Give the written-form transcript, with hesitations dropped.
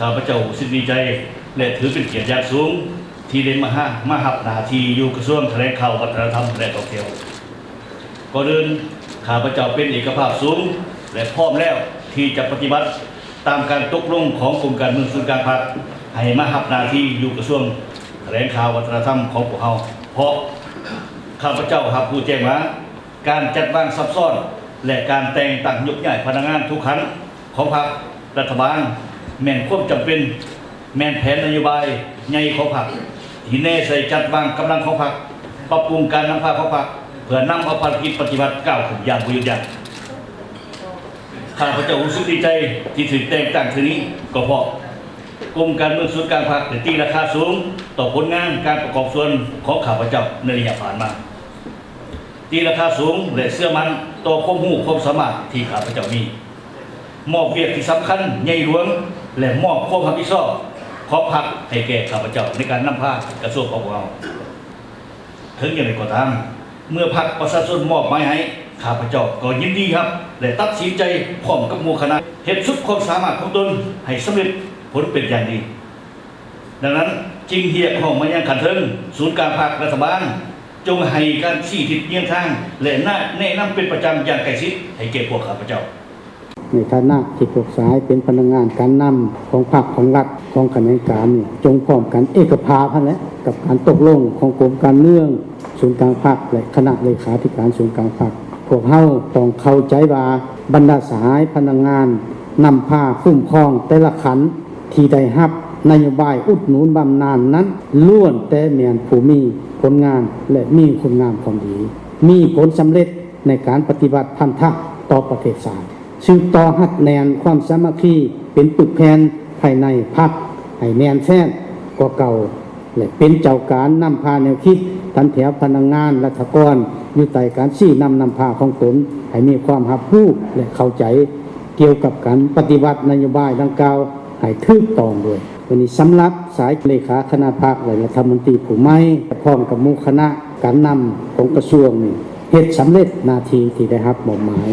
ข้าพเจ้ารู้ดีใจและถือเป็นเกียรติอย่างสูงที่ได้มาหับหน้าที่อยู่กระทรวงแถลงข่าววัฒนธรรมและท่องเที่ยวก่อนอื่นข้าพเจ้าเป็นเอกภาพสูงและพร้อมแล้วที่จะปฏิบัติตามการตกลงของกรมการเมืองศูนย์กลางพรรคให้มาหับหน้าที่อยู่กระทรวงแถลงข่าววัฒนธรรมของพวกเราเพราะข้าพเจ้ารับผู้แจ้งว่าการจัดวางซับซ้อนและการแต่งตั้งยกย้ายพนักงานทุกครั้งของพรรครัฐบาลแม่นควบจำเป็นแม่นแผนนโยบายใหญ่ของพรรคที่แน่ใส่จัดวางกำลังของพรรคปรับปรุงการนำพาของพรรคเพื่อนำเอาภารกิจปฏิบัติก้าวขึ้นอย่างยืนยันข้าพเจ้ารู้สึกดีใจที่ถึงแต่งตั้งทีนี้ก็เพราะกรมการเมืองศูนย์กลางพรรคได้ตีราคาสูงต่อผลงานการประกอบส่วนของข้าพเจ้าในระยะผ่านมาตีราคาสูงและเชื่อมั่นต่อความรู้ความสามารถที่ข้าพเจ้ามีมอบเวียกที่สำคัญใหญ่หลวงและมอบความรับผิดชอบของพรรคให้แก่ข้าพเจ้าในการนำพากระทรวงของเราถึงอย่างไรก็ตามเมื่อพรรคประชาชนมอบหมายให้ข้าพเจ้าก็ยินดีครับและตัดสินใจพร้อมกับหมู่คณะเฮ็ดสุดความสามารถของตนให้สำเร็จผลเป็นอย่างดีดังนั้นจึงเรียกร้องมายังขันเทิงศูนย์กลางพรรครัฐบาลจงให้การชี้ทิศเยี่ยงทางและแนะนำเป็นประจำอย่างใกล้ชิดให้แก่พวกข้าพเจ้าในฐานะที่ปรึกษาเป็นพนักงานการนำของพรรคของรัฐของคณะกรรมการจงพร้อมกันเอกภาพและกับการตกลงของกรมการเมืองศูนย์กลางพรรคและคณะเลขาธิการศูนย์กลางพรรคพวกเฮาต้องเข้าใจว่าบรรดาสหายพนักงานนำพาคุ้มครองแต่ละขันที่ได้รับนโยบายอุดหนุนบำนาญนั้นล้วนแต่แม่นผู้มีผลงานและมีคุณงามความดีมีผลสำเร็จในการปฏิบัติพันธะต่อประเทศชาติซึ่งต่อหัดแนนความสามัคคีเป็นปึกแผ่นภายในพรรคให้แนนแฟ้นกว่าเก่าและเป็นเจ้าการนำพาแนวคิดทันแถวพนักงานรัฐกรอยู่ใต้การชี้นำพาของตนให้มีความรับรู้และเข้าใจเกี่ยวกับการปฏิบัตินโยบายดังกล่าวให้ถูกต้องด้วยวันนี้สำหรับสายเลขาคณะพรรคและรัฐมนตรีผู้ใหม่พร้อมกับหมู่คณะการนำของกระทรวงนี่เฮ็ดสำเร็จหน้าที่ที่ได้รับมอบหมาย